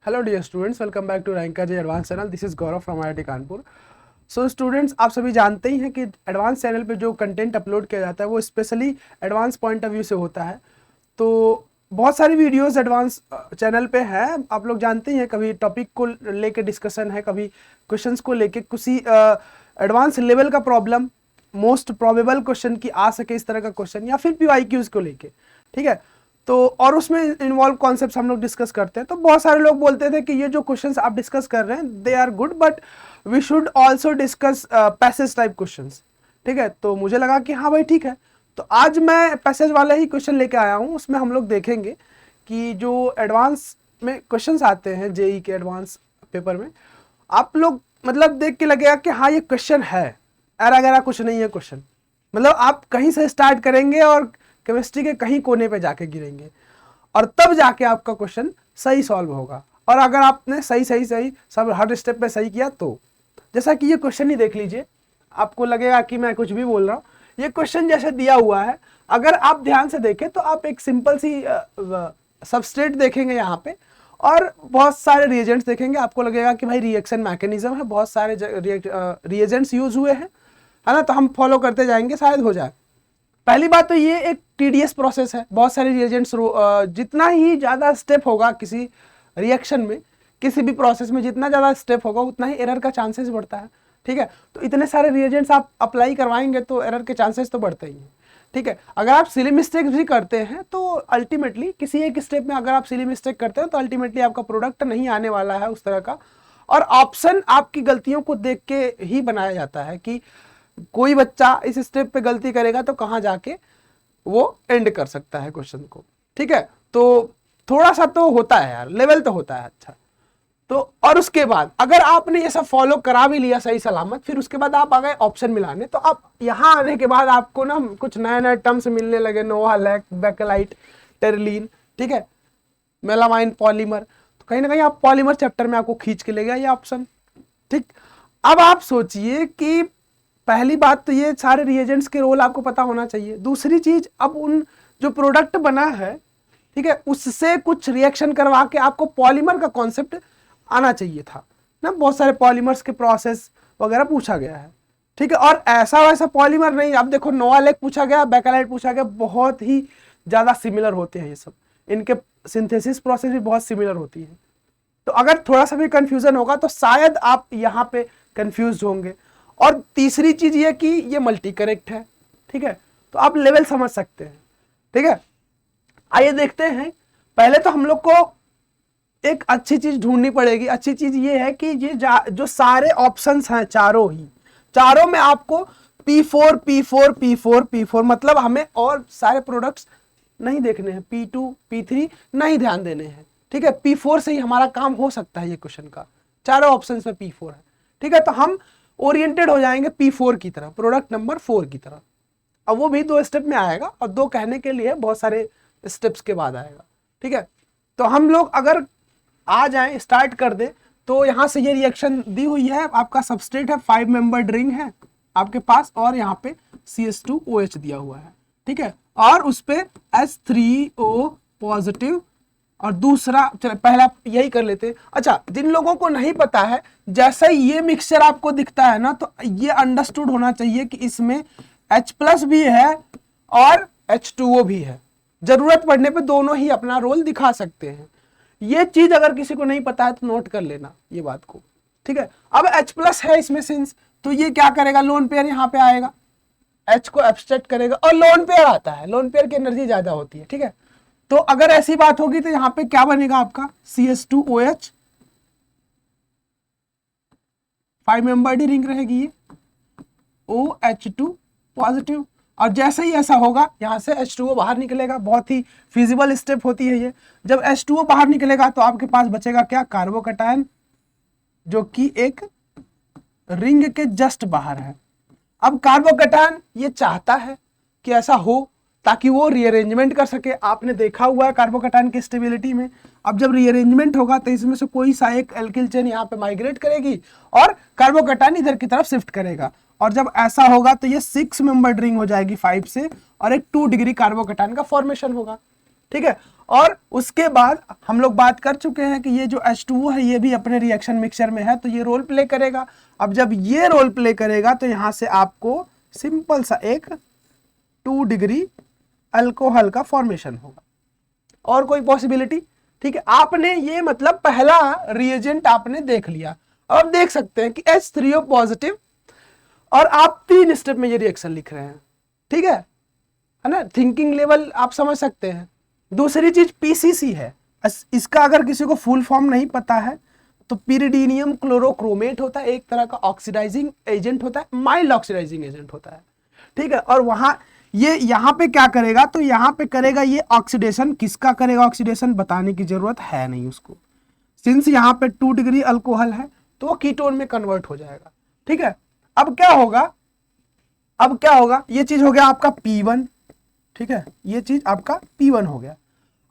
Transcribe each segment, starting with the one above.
Hello dear students, welcome back to ranker JEE advance channel. This is Gaurav from IIT Kanpur. So students, आप सभी जानते ही हैं कि advance channel पे जो कंटेंट अपलोड किया जाता है वो specially advance point of view से होता है। तो बहुत सारी वीडियोस एडवांस चैनल पे है, आप लोग जानते ही हैं। कभी टॉपिक को लेके डिस्कशन है, कभी क्वेश्चंस को लेके किसी एडवांस लेवल का प्रॉब्लम, मोस्ट प्रोबेबल क्वेश्चन की आ सके इस तरह का क्वेश्चन, या फिर PYQs को लेके, ठीक है। तो और उसमें इन्वॉल्व कॉन्सेप्ट्स हम लोग डिस्कस करते हैं। तो बहुत सारे लोग बोलते थे कि ये जो क्वेश्चंस आप डिस्कस कर रहे हैं they are good, but we should also discuss passage type questions, ठीक है। तो मुझे लगा कि हाँ भाई ठीक है, तो आज मैं पैसेज वाले ही क्वेश्चन लेके आया हूँ। उसमें हम लोग देखेंगे कि जो एडवांस में क्वेश्चंस आते हैं जेई के एडवांस पेपर में, आप लोग मतलब देख के लगेगा कि हाँ ये क्वेश्चन है, ऐरा गैरा कुछ नहीं है क्वेश्चन। मतलब आप कहीं से स्टार्ट करेंगे और केमिस्ट्री के कहीं कोने पे जाके गिरेंगे, और तब जाके आपका क्वेश्चन सही सॉल्व होगा। और अगर आपने सही सब हर स्टेप पे सही किया तो, जैसा कि ये क्वेश्चन ही देख लीजिए, आपको लगेगा कि मैं कुछ भी बोल रहा हूँ। ये क्वेश्चन जैसे दिया हुआ है, अगर आप ध्यान से देखें तो आप एक सिंपल सी सबस्ट्रेट देखेंगे यहाँ पे, और बहुत सारे रिएजेंट्स देखेंगे। आपको लगेगा कि भाई रिएक्शन मैकेनिज्म है, बहुत सारे रिएजेंट्स यूज हुए हैं, है ना। तो हम फॉलो करते जाएंगे, शायद हो जाए। पहली बात तो ये एक टीडीएस प्रोसेस है, बहुत सारे रिएजेंट्स, जितना ही ज़्यादा स्टेप होगा किसी रिएक्शन में, किसी भी प्रोसेस में जितना ज़्यादा स्टेप होगा उतना ही एरर का चांसेस बढ़ता है, ठीक है। तो इतने सारे रिएजेंट्स आप अप्लाई करवाएंगे तो एरर के चांसेस तो बढ़ते ही हैं, ठीक है। अगर आप सिली मिस्टेक भी करते हैं तो अल्टीमेटली किसी एक स्टेप में अगर आप सिली मिस्टेक करते हैं तो अल्टीमेटली आपका प्रोडक्ट नहीं आने वाला है उस तरह का। और ऑप्शन आपकी गलतियों को देख के ही बनाया जाता है कि कोई बच्चा इस स्टेप पे गलती करेगा तो कहाँ जाके वो एंड कर सकता है क्वेश्चन को, ठीक है। तो थोड़ा सा तो होता है यार, लेवल तो होता है अच्छा। तो और उसके बाद अगर आपने ये सब फॉलो करा भी लिया सही सलामत, फिर उसके बाद आप आ गए ऑप्शन मिलाने। तो आप यहाँ आने के बाद आपको ना कुछ नए नए टर्म्स मिलने लगे, नोवा, लैक, बेकेलाइट, टेरलिन, ठीक है, मेलामाइन पॉलीमर। तो कहीं ना कहीं आप पॉलीमर चैप्टर में आपको खींच के ले गया ये ऑप्शन, ठीक। अब आप सोचिए कि पहली बात तो ये सारे रिएजेंट्स के रोल आपको पता होना चाहिए। दूसरी चीज, अब उन जो प्रोडक्ट बना है, ठीक है, उससे कुछ रिएक्शन करवा के आपको पॉलीमर का कॉन्सेप्ट आना चाहिए था ना। बहुत सारे पॉलीमर्स के प्रोसेस वगैरह पूछा गया है, ठीक है। और ऐसा वैसा पॉलीमर नहीं, अब देखो नोवालेक पूछा गया, बेकेलाइट पूछा गया, बहुत ही ज्यादा सिमिलर होते हैं ये सब, इनके सिंथेसिस प्रोसेस भी बहुत सिमिलर होती है। तो अगर थोड़ा सा भी कंफ्यूजन होगा तो शायद आप यहाँ पे कंफ्यूज होंगे। और तीसरी चीज ये कि ये मल्टी करेक्ट है, ठीक है। तो आप लेवल समझ सकते हैं, ठीक है। आइए देखते हैं। पहले तो हम लोग को एक अच्छी चीज ढूंढनी पड़ेगी। अच्छी चीज ये है कि ये जो सारे ऑप्शंस हैं चारों में आपको P4 P4 P4 P4, मतलब हमें और सारे प्रोडक्ट्स नहीं देखने हैं, P2 P3 नहीं ध्यान देने हैं, ठीक है। P4 से ही हमारा काम हो सकता है ये क्वेश्चन का, चारों ऑप्शंस में P4 है, ठीक है। तो हम ओरिएंटेड हो जाएंगे P4 की तरह, प्रोडक्ट नंबर 4 की तरह। अब वो भी 2 स्टेप में आएगा, और 2 कहने के लिए बहुत सारे स्टेप्स के बाद आएगा, ठीक है। तो हम लोग अगर आ जाएं, स्टार्ट कर दे, तो यहां से ये रिएक्शन दी हुई है, आपका सबस्ट्रेट है, 5 मेंबर्ड रिंग है आपके पास, और यहाँ पे CH2OH दिया हुआ है, ठीक है। और उस पे H3O पॉजिटिव, और दूसरा, चलो पहला यही कर लेते। अच्छा, जिन लोगों को नहीं पता है, जैसा ये मिक्सचर आपको दिखता है ना, तो ये अंडरस्टूड होना चाहिए कि इसमें H+ भी है और H2O भी है। जरूरत पड़ने पे दोनों ही अपना रोल दिखा सकते हैं। ये चीज अगर किसी को नहीं पता है तो नोट कर लेना ये बात को, ठीक है। अब H+ है इसमें सिंस, तो ये क्या करेगा, लोन पेयर यहाँ पे आएगा, H को एब्स्ट्रैक्ट करेगा, और लोन पेयर आता है, लोन पेयर की एनर्जी ज्यादा होती है, ठीक है। तो अगर ऐसी बात होगी तो यहां पे क्या बनेगा आपका, CH2OH, 5 मेंबर्ड रिंग रहेगी ये, OH2 पॉजिटिव। और जैसे ही ऐसा होगा यहां से H2O बाहर निकलेगा। बहुत ही फिजिबल स्टेप होती है ये। जब H2O बाहर निकलेगा तो आपके पास बचेगा क्या, कार्बोकैटायन, जो कि एक रिंग के जस्ट बाहर है। अब कार्बोकैटायन ये चाहता है कि ऐसा हो ताकि वो रीअरेंजमेंट कर सके। आपने देखा हुआ है कार्बोकैटायन की स्टेबिलिटी में, अब जब रीअरेंजमेंट होगा तो इसमें से कोई सा एक एल्किल चेन यहाँ पे माइग्रेट करेगी और कार्बोकैटायन इधर की तरफ शिफ्ट करेगा। और जब ऐसा होगा तो ये 6 मेंबर्ड रिंग हो जाएगी 5 से, और एक 2 डिग्री कार्बोकैटायन का फॉर्मेशन होगा, ठीक है। और उसके बाद हम लोग बात कर चुके हैं कि ये जो H2O है ये भी अपने रिएक्शन मिक्सचर में है, तो ये रोल प्ले करेगा। अब जब ये रोल प्ले करेगा तो यहां से आपको सिंपल सा एक 2 डिग्री अल्कोहल का फॉर्मेशन होगा। और कोई पॉसिबिलिटी? ठीक है, आपने ये मतलब पहला रिएजेंट आपने देख लिया। अब देख सकते हैं कि H3O पॉजिटिव, और आप 3 स्टेप में ये रिएक्शन लिख रहे हैं। ठीक है ना, थिंकिंग लेवल आप समझ सकते हैं। दूसरी चीज पीसीसी है, इसका अगर किसी को फुल फॉर्म नहीं पता है तो पिरिडीनियम क्लोरोक्रोमेट होता है, एक तरह का ऑक्सीडाइजिंग एजेंट होता है, माइल्ड ऑक्सीडाइजिंग एजेंट होता है। ठीक है, और वहां ये यहाँ पे क्या करेगा, तो यहाँ पे करेगा ये ऑक्सीडेशन। किसका करेगा ऑक्सीडेशन, बताने की जरूरत है नहीं उसको, सिंस यहाँ पे 2 डिग्री अल्कोहल है तो वो कीटोन में कन्वर्ट हो जाएगा। ठीक है, अब क्या होगा, ये चीज हो गया आपका P1। ठीक है, ये चीज आपका P1 हो गया।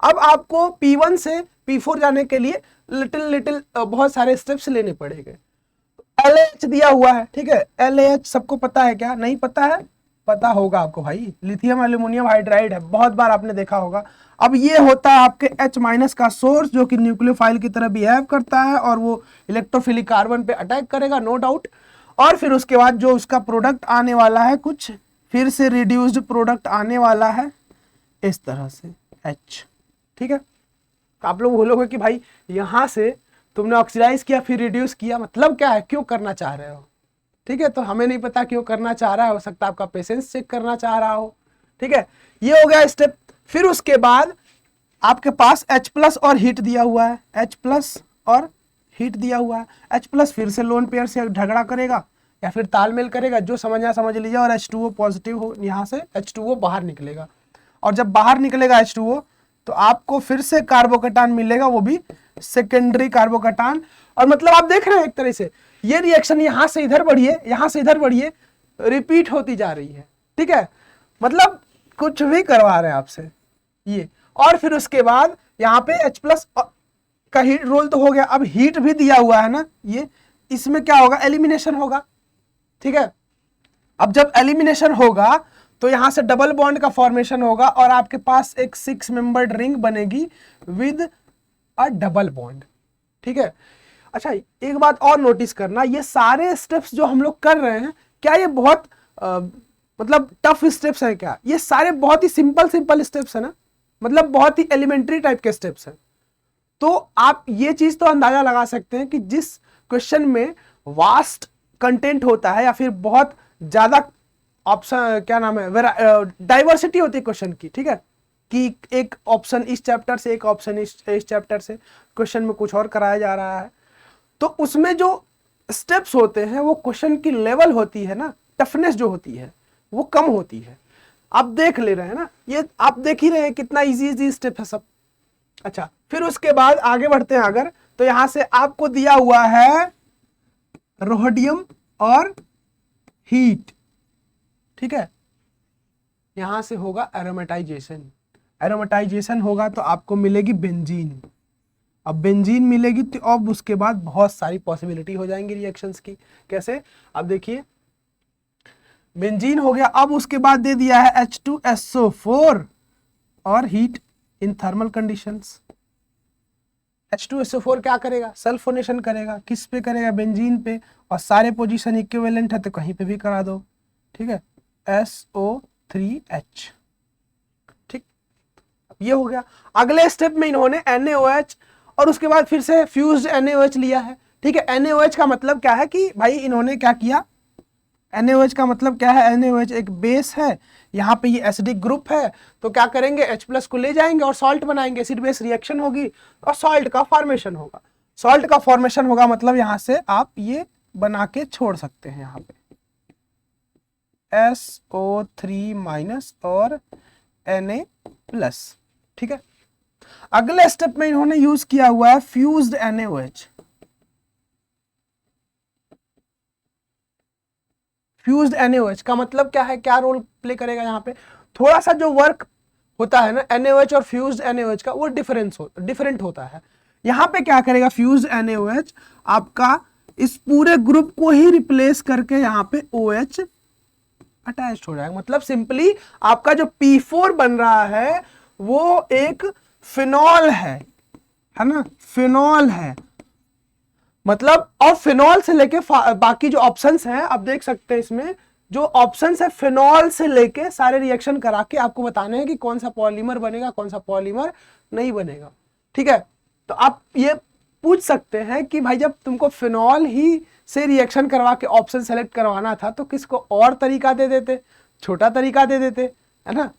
अब आपको P1 से P4 जाने के लिए लिटिल बहुत सारे स्टेप्स लेने पड़ेंगे। LAH दिया हुआ है। ठीक है, LAH सबको पता है क्या, नहीं पता है? पता होगा आपको भाई, लिथियम एल्यूमिनियम हाइड्राइड है, बहुत बार आपने देखा होगा। अब ये होता है आपके H- का सोर्स, जो कि न्यूक्लियोफाइल की तरह बिहेव करता है और वो इलेक्ट्रोफिलिक कार्बन पे अटैक करेगा, नो डाउट। और फिर उसके बाद जो उसका प्रोडक्ट आने वाला है, कुछ फिर से रिड्यूस्ड प्रोडक्ट आने वाला है इस तरह से H। ठीक है, आप लोग बोलोगे कि भाई यहां से तुमने ऑक्सीडाइज किया फिर रिड्यूस किया, मतलब क्या है, क्यों करना चाह रहे हो? ठीक है, तो हमें नहीं पता क्यों करना चाह रहा है, हो सकता है आपका पेशेंस चेक करना चाह रहा हो। ठीक है, ये हो गया स्टेप। फिर उसके बाद आपके पास H+ और हीट दिया हुआ है, H+ और हीट दिया हुआ है। H+ फिर से लोन पेयर से झगड़ा करेगा या फिर तालमेल करेगा, जो समझना समझ लीजिए, और H2O पॉजिटिव हो, यहाँ से H2O बाहर निकलेगा। और जब बाहर निकलेगा H2O तो आपको फिर से कार्बोकैटान मिलेगा, वो भी सेकेंडरी कार्बोकैटान। और मतलब आप देख रहे हैं एक तरह से ये रिएक्शन यहां से इधर बढ़िए, यहां से इधर बढ़िए, रिपीट होती जा रही है। ठीक है, मतलब कुछ भी करवा रहे हैं आपसे ये। और फिर उसके बाद यहाँ पे H+ का हीट रोल तो हो गया, अब हीट भी दिया हुआ है ना, ये इसमें क्या होगा, एलिमिनेशन होगा। ठीक है, अब जब एलिमिनेशन होगा तो यहां से डबल बॉन्ड का फॉर्मेशन होगा और आपके पास एक 6 मेंबर्ड रिंग बनेगी विद अ डबल बॉन्ड। ठीक है, अच्छा एक बात और नोटिस करना, ये सारे स्टेप्स जो हम लोग कर रहे हैं, क्या ये बहुत मतलब टफ स्टेप्स हैं क्या? ये सारे बहुत ही सिंपल स्टेप्स है ना, मतलब बहुत ही एलिमेंट्री टाइप के स्टेप्स हैं। तो आप ये चीज तो अंदाजा लगा सकते हैं कि जिस क्वेश्चन में वास्ट कंटेंट होता है या फिर बहुत ज्यादा ऑप्शन, क्या नाम है, डाइवर्सिटी होती है क्वेश्चन की। ठीक है, कि एक ऑप्शन इस चैप्टर से, एक ऑप्शन इस चैप्टर से, क्वेश्चन में कुछ और कराया जा रहा है, तो उसमें जो स्टेप्स होते हैं वो क्वेश्चन की लेवल होती है ना, टफनेस जो होती है वो कम होती है। आप देख ले रहे हैं ना, ये आप देख ही रहे हैं कितना इजी स्टेप है सब। अच्छा, फिर उसके बाद आगे बढ़ते हैं अगर, तो यहां से आपको दिया हुआ है रोडियम और हीट। ठीक है, यहां से होगा एरोमेटाइजेशन होगा तो आपको मिलेगी बेंजीन। अब बेंजीन मिलेगी तो अब उसके बाद बहुत सारी पॉसिबिलिटी हो जाएंगी रिएक्शंस की। कैसे, अब देखिए बेंजीन हो गया, अब उसके बाद दे दिया है H2SO4 और heat in thermal conditions. H2SO4 क्या करेगा, सल्फोनेशन करेगा, किस पे करेगा, बेंजीन पे, और सारे पोजीशन इक्विवेलेंट है तो कहीं पे भी करा दो। ठीक है, SO3H। ठीक, ये हो गया। अगले स्टेप में इन्होंने NaOH और उसके बाद फिर से फ्यूज्ड NaOH लिया है। ठीक है, NaOH का मतलब क्या है कि भाई इन्होंने क्या किया, NaOH का मतलब क्या है, NaOH एक बेस है, यहाँ पे ये एसिडिक ग्रुप है, तो क्या करेंगे, H+ को ले जाएंगे और सॉल्ट बनाएंगे, एसिड बेस रिएक्शन होगी और सॉल्ट का फॉर्मेशन होगा। सॉल्ट का फॉर्मेशन होगा मतलब यहाँ से आप ये बना के छोड़ सकते हैं, यहाँ पे SO3- और Na+। ठीक है, अगले स्टेप में इन्होंने यूज किया हुआ है फ्यूज्ड NaOH। फ्यूज्ड NaOH का मतलब क्या है, क्या रोल प्ले करेगा यहाँ पे, थोड़ा सा जो वर्क होता है ना NaOH और फ्यूज्ड NaOH का, वो डिफरेंट होता है। यहाँ पे क्या करेगा, फ्यूज्ड NaOH आपका इस पूरे ग्रुप को ही रिप्लेस करके यहाँ पे OH अटैच हो जाएगा। मतलब सिंपली आपका जो P4 बन रहा है वो एक फिनॉल है ना, फिनॉल है मतलब, और फिनॉल से लेके बाकी जो ऑप्शंस हैं आप देख सकते हैं, इसमें जो ऑप्शंस है फिनॉल से लेके सारे रिएक्शन करा के आपको बताने हैं कि कौन सा पॉलीमर बनेगा, कौन सा पॉलीमर नहीं बनेगा। ठीक है, तो आप ये पूछ सकते हैं कि भाई जब तुमको फिनॉल ही से रिएक्शन करवा के ऑप्शन सेलेक्ट करवाना था तो किसको और तरीका दे देते, छोटा तरीका दे देते, है ना।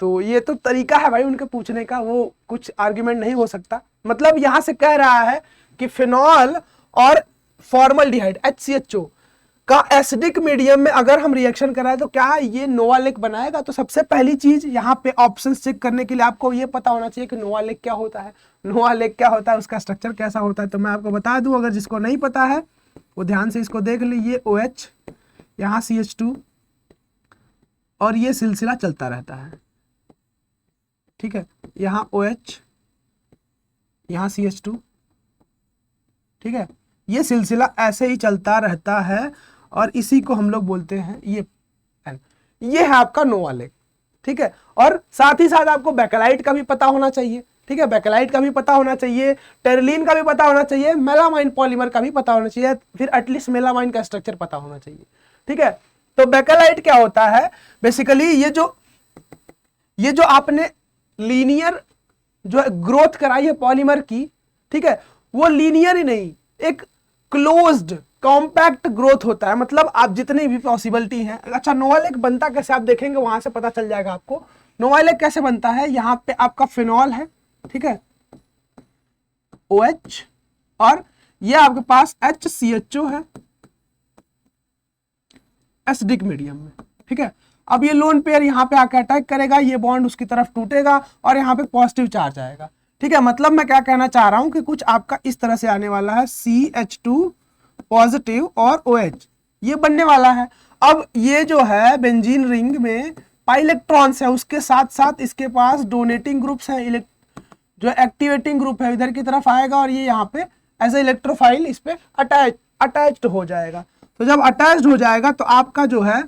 तो ये तो तरीका है भाई उनके पूछने का, वो कुछ आर्ग्यूमेंट नहीं हो सकता। मतलब यहां से कह रहा है कि फिनॉल और फॉर्मल्डिहाइड HCHO का एसिडिक मीडियम में अगर हम रिएक्शन कराएं तो क्या ये नोवालेक बनाएगा। तो सबसे पहली चीज यहाँ पे ऑप्शन चेक करने के लिए आपको ये पता होना चाहिए कि नोवालेक क्या होता है, नोवालेक क्या होता है, उसका स्ट्रक्चर कैसा होता है। तो मैं आपको बता दूं, अगर जिसको नहीं पता है वो ध्यान से इसको देख लीजिए। OH, यहाँ CH2 और ये सिलसिला चलता रहता है। ठीक है, यहाँ OH, यहाँ CH2, ठीक है, ये सिलसिला ऐसे ही चलता रहता है और इसी को हम लोग बोलते हैं ये N। ये है आपका नोवालेक। ठीक है, और साथ ही साथ आपको बेकेलाइट का भी पता होना चाहिए। ठीक है, बेकेलाइट का भी पता होना चाहिए, टेरलिन का भी पता होना चाहिए, मेलामाइन पॉलीमर का भी पता होना चाहिए, फिर एटलीस्ट मेलामाइन का स्ट्रक्चर पता होना चाहिए। ठीक है, तो बेकेलाइट क्या होता है बेसिकली, ये जो आपने लीनियर जो है ग्रोथ कराई है पॉलीमर की, ठीक है, वो लीनियर ही नहीं, एक क्लोज्ड कॉम्पैक्ट ग्रोथ होता है। मतलब आप जितनी भी पॉसिबिलिटी है। अच्छा, नोवालेक बनता कैसे आप देखेंगे, वहां से पता चल जाएगा आपको नोवालेक कैसे बनता है। यहाँ पे आपका फिनॉल है, ठीक है, OH, और ये आपके पास HCHO है एसिडिक मीडियम में। ठीक है, अब ये लोन पेयर यहाँ पे आकर अटैक करेगा, ये बॉन्ड उसकी तरफ टूटेगा और यहाँ पे पॉजिटिव चार्ज आएगा। ठीक है, मतलब मैं क्या कहना चाह रहा हूं कि कुछ आपका इस तरह से आने वाला है, CH2 पॉजिटिव और OH ये बनने वाला है। अब ये जो है बेंजीन रिंग में पाई इलेक्ट्रॉन्स है, उसके साथ साथ इसके पास डोनेटिंग ग्रुप्स हैं, जो एक्टिवेटिंग ग्रुप है इधर की तरफ आएगा और ये यहाँ पे एज ए इलेक्ट्रोफाइल इस पे अटैच्ड हो जाएगा। तो जब अटैच्ड हो जाएगा तो आपका जो है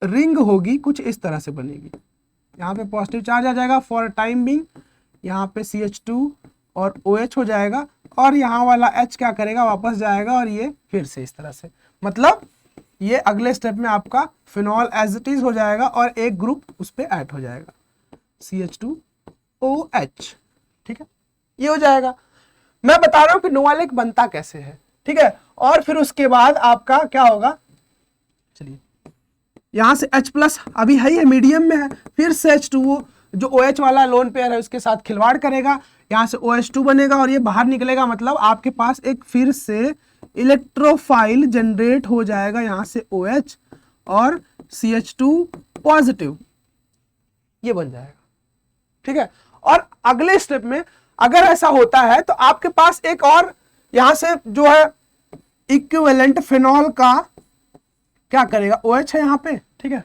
रिंग होगी कुछ इस तरह से बनेगी, यहाँ पे पॉजिटिव चार्ज आ जाएगा फॉर टाइम बिंग, यहाँ पे CH2 और OH हो जाएगा और यहाँ वाला H क्या करेगा, वापस जाएगा और ये फिर से इस तरह से, मतलब ये अगले स्टेप में आपका फिनॉल एज इट इज हो जाएगा और एक ग्रुप उस पर ऐड हो जाएगा CH2OH। ठीक है, ये हो जाएगा। मैं बता रहा हूं कि नोवालेक बनता कैसे है। ठीक है, और फिर उसके बाद आपका क्या होगा, चलिए यहां से H+ अभी है मीडियम में है, फिर से H2O जो OH वाला लोन पेयर है उसके साथ खिलवाड़ करेगा, यहाँ से OH2 बनेगा और ये बाहर निकलेगा। मतलब आपके पास एक फिर से इलेक्ट्रोफाइल जनरेट हो जाएगा, यहाँ से OH और CH2 पॉजिटिव ये बन जाएगा। ठीक है, और अगले स्टेप में अगर ऐसा होता है तो आपके पास एक और यहां से जो है इक्विवेलेंट फिनॉल का क्या करेगा, OH है यहां पे। ठीक है,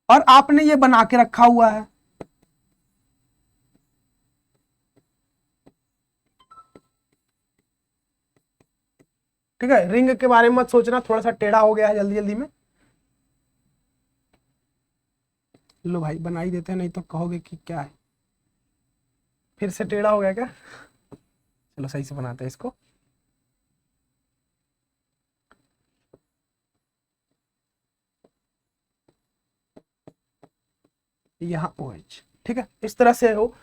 और आपने ये बना के रखा हुआ है, ठीक है, रिंग के बारे में मत सोचना, थोड़ा सा टेढ़ा हो गया है जल्दी जल्दी में। लो भाई बना ही देते हैं, नहीं तो कहोगे कि क्या है फिर से टेढ़ा हो गया क्या। चलो सही से बनाते हैं इसको। यहाँ OH, ठीक है, इस तरह से हो।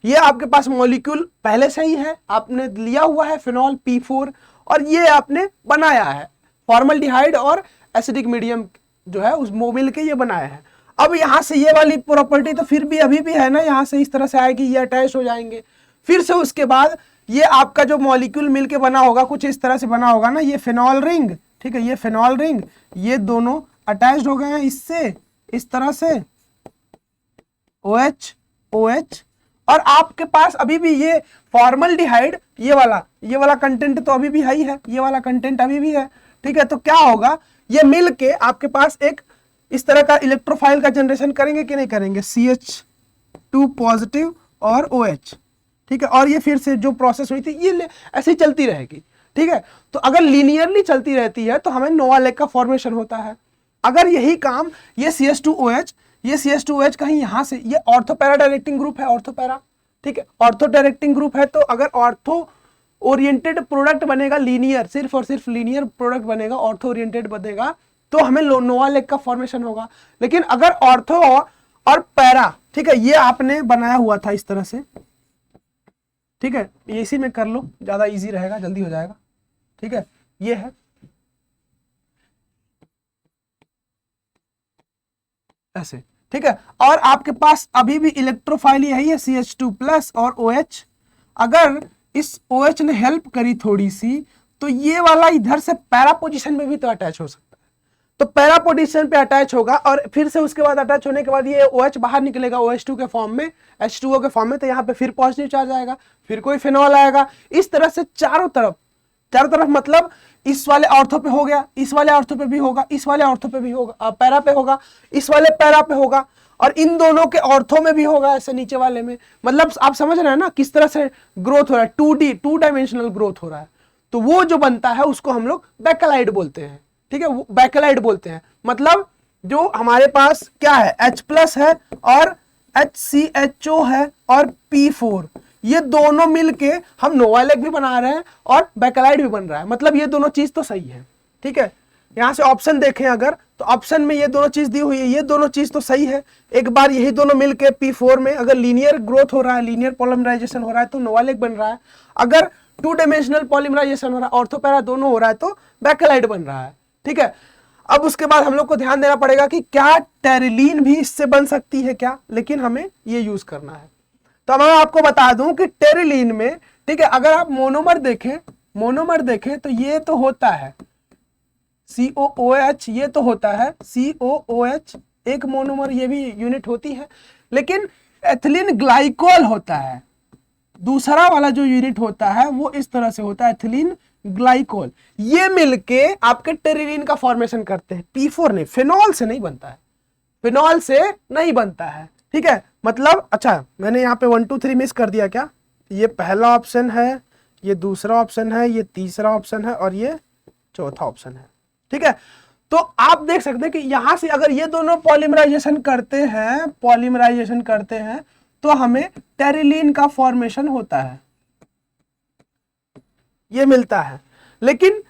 ये आपके पास मॉलिक्यूल पहले से ही है, आपने लिया हुआ है फिनॉल P4 और ये आपने बनाया है फॉर्मल्डिहाइड और एसिडिक मीडियम जो है उस मिल के ये बनाया है। अब यहाँ से ये वाली प्रॉपर्टी तो फिर भी अभी भी है ना, यहाँ से इस तरह से आएगी, ये अटैच हो जाएंगे। फिर से उसके बाद ये आपका जो मॉलिक्यूल मिलके बना होगा कुछ इस तरह से बना होगा ना, ये फिनॉल रिंग, ठीक है, ये फिनॉल रिंग, ये दोनों अटैच्ड हो गए हैं इससे इस तरह से OH OH, और आपके पास अभी भी ये फॉर्मल्डिहाइड ये वाला कंटेंट तो अभी भी है ही है, ये वाला कंटेंट अभी भी है। ठीक है, तो क्या होगा, ये मिल के आपके पास एक इस तरह का इलेक्ट्रोफाइल का जनरेशन करेंगे कि नहीं करेंगे, CH2 पॉजिटिव और OH। ठीक है, और ये फिर से जो प्रोसेस हुई थी ये ऐसे ही चलती रहेगी। ठीक है। तो अगर लीनियरली चलती रहती है तो हमें नोवा लेग का फॉर्मेशन होता है। अगर यही काम ये CH2OH, ये CH2OH कहीं यहां से, ये ऑर्थो पैरा डायरेक्टिंग ग्रुप है, ऑर्थो पैरा, ठीक है, ऑर्थो डायरेक्टिंग ग्रुप है, तो अगर ऑर्थो ओरिएंटेड प्रोडक्ट बनेगा लीनियर, सिर्फ और सिर्फ लीनियर प्रोडक्ट बनेगा, ऑर्थो ओरिएंटेड बनेगा, तो हमें नोवा लेग का फॉर्मेशन होगा। लेकिन अगर ऑर्थो और पैरा, ठीक है, ये आपने बनाया हुआ था इस तरह से, ठीक है, इसी में कर लो, ज्यादा इजी रहेगा, जल्दी हो जाएगा, ठीक है, ये है ऐसे, ठीक है। और आपके पास अभी भी इलेक्ट्रोफाइल यही है CH2+ और OH। अगर इस OH ने हेल्प करी थोड़ी सी, तो ये वाला इधर से पैरा पोजीशन में भी तो अटैच हो सकता है, तो पैरा पोजीशन पे अटैच होगा और फिर से उसके बाद अटैच होने के बाद ये OH बाहर निकलेगा OH2 के फॉर्म में, H2O के फॉर्म में, तो यहाँ पे फिर पॉजिटिव चार्ज आएगा, फिर कोई फिनॉल आएगा, इस तरह से चारों तरफ मतलब इस वाले ऑर्थो पे हो गया, इस वाले ऑर्थो पे भी होगा, इस वाले ऑर्थो पे भी होगा, पैरा पे होगा, इस वाले पैरा पे होगा, और इन दोनों के ऑर्थो में भी होगा, ऐसे नीचे वाले में। मतलब आप समझ रहे हैं ना किस तरह से ग्रोथ हो रहा है, 2 डायमेंशनल ग्रोथ हो रहा है। तो वो जो बनता है उसको हम लोग बैकेलाइड बोलते हैं, ठीक है, बैकेलाइड बोलते हैं। मतलब जो हमारे पास क्या है, H+ है और HCHO है और P4, ये दोनों मिलके हम नोवा लेग भी बना रहे हैं और बैकेलाइड भी बन रहा है, मतलब ये दोनों चीज तो सही है, ठीक है। यहां से ऑप्शन देखें अगर, तो ऑप्शन में ये दोनों चीज दी हुई है, ये दोनों चीज तो सही है। एक बार यही दोनों मिलके P4 में अगर लीनियर ग्रोथ हो रहा है, लीनियर पॉलीमराइजेशन हो रहा है, तो नोवा लेग बन रहा है। अगर 2 डायमेंशनल पॉलीमराइजेशन हो रहा है, ऑर्थो पैरा दोनों हो रहा है, तो बैकेलाइड बन रहा है, ठीक है। अब उसके बाद हम लोग को ध्यान देना पड़ेगा कि क्या टेरिलीन भी इससे बन सकती है क्या, लेकिन हमें ये यूज करना है। तो मैं आपको बता दूं कि टेरिलीन में, ठीक है, अगर आप मोनोमर देखें तो ये तो होता है COOH, ये तो होता है COOH, एक मोनोमर ये भी यूनिट होती है। लेकिन एथिलीन ग्लाइकोल होता है, दूसरा वाला जो यूनिट होता है वो इस तरह से होता है, एथिलीन ग्लाइकोल। ये मिलके आपके टेरिलीन का फॉर्मेशन करते हैं। P4 नहीं, फिनॉल से नहीं बनता है, फिनॉल से नहीं बनता है, ठीक है। मतलब अच्छा, मैंने यहाँ पे 1 2 3 मिस कर दिया क्या, ये पहला ऑप्शन है, ये दूसरा ऑप्शन है, ये तीसरा ऑप्शन है और ये चौथा ऑप्शन है, ठीक है। तो आप देख सकते हैं कि यहां से अगर ये दोनों पॉलीमराइजेशन करते हैं तो हमें टेरिलीन का फॉर्मेशन होता है, ये मिलता है। लेकिन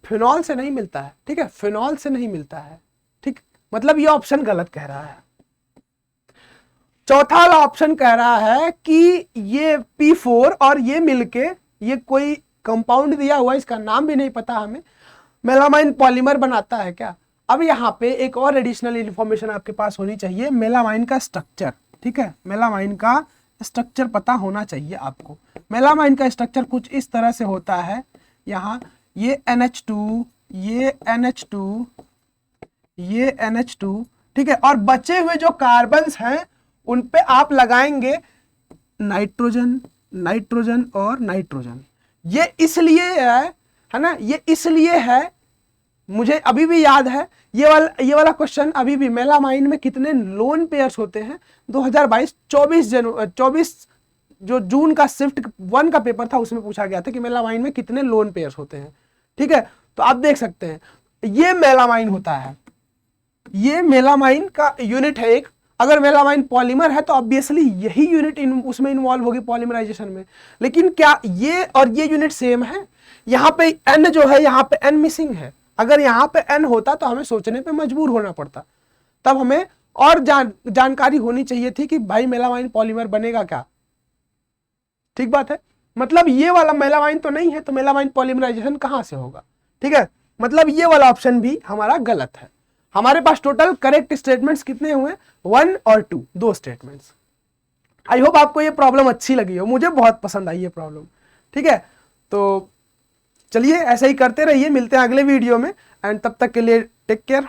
फिनॉल से नहीं मिलता है, ठीक है, फिनॉल से नहीं मिलता है, ठीक, मतलब ये ऑप्शन गलत कह रहा है। चौथा वाला ऑप्शन कह रहा है कि ये P4 और ये मिलके ये कोई कंपाउंड दिया हुआ, इसका नाम भी नहीं पता हमें, मेलामाइन पॉलीमर बनाता है क्या। अब यहाँ पे एक और एडिशनल इंफॉर्मेशन आपके पास होनी चाहिए, मेलामाइन का स्ट्रक्चर, ठीक है, मेलामाइन का स्ट्रक्चर पता होना चाहिए आपको। मेलामाइन का स्ट्रक्चर कुछ इस तरह से होता है, यहाँ ये NH2, ये NH2, ये NH2, ठीक है, और बचे हुए जो कार्बन्स हैं उन पे आप लगाएंगे नाइट्रोजन, नाइट्रोजन और नाइट्रोजन। ये इसलिए है ना, ये इसलिए है, मुझे अभी भी याद है ये वाला क्वेश्चन अभी भी, मेलामाइन में कितने लोन पेयर्स होते हैं, 2022 24 जो जून का शिफ्ट 1 का पेपर था उसमें पूछा गया था कि मेलामाइन में कितने लोन पेयर्स होते हैं, ठीक है। तो आप देख सकते हैं ये मेलामाइन होता है, ये मेलामाइन का यूनिट है एक। अगर मेलामाइन पॉलीमर है तो ऑब्वियसली यही यूनिट उसमें इन्वॉल्व होगी पॉलीमराइजेशन में। लेकिन क्या ये और ये यूनिट सेम है, यहाँ पे N जो है, यहाँ पे N मिसिंग है। अगर यहाँ पे N होता तो हमें सोचने पे मजबूर होना पड़ता, तब हमें और जानकारी होनी चाहिए थी कि भाई मेलामाइन पॉलीमर बनेगा क्या, ठीक बात है। मतलब ये वाला मेलामाइन तो नहीं है, तो मेलामाइन पॉलीमराइजेशन कहां से होगा, ठीक है। मतलब ये वाला ऑप्शन भी हमारा गलत है। हमारे पास टोटल करेक्ट स्टेटमेंट्स कितने हुए, 1 और 2, 2 स्टेटमेंट्स। आई होप आपको ये प्रॉब्लम अच्छी लगी हो, मुझे बहुत पसंद आई ये प्रॉब्लम, ठीक है। तो चलिए ऐसा ही करते रहिए, मिलते हैं अगले वीडियो में, एंड तब तक के लिए टेक केयर।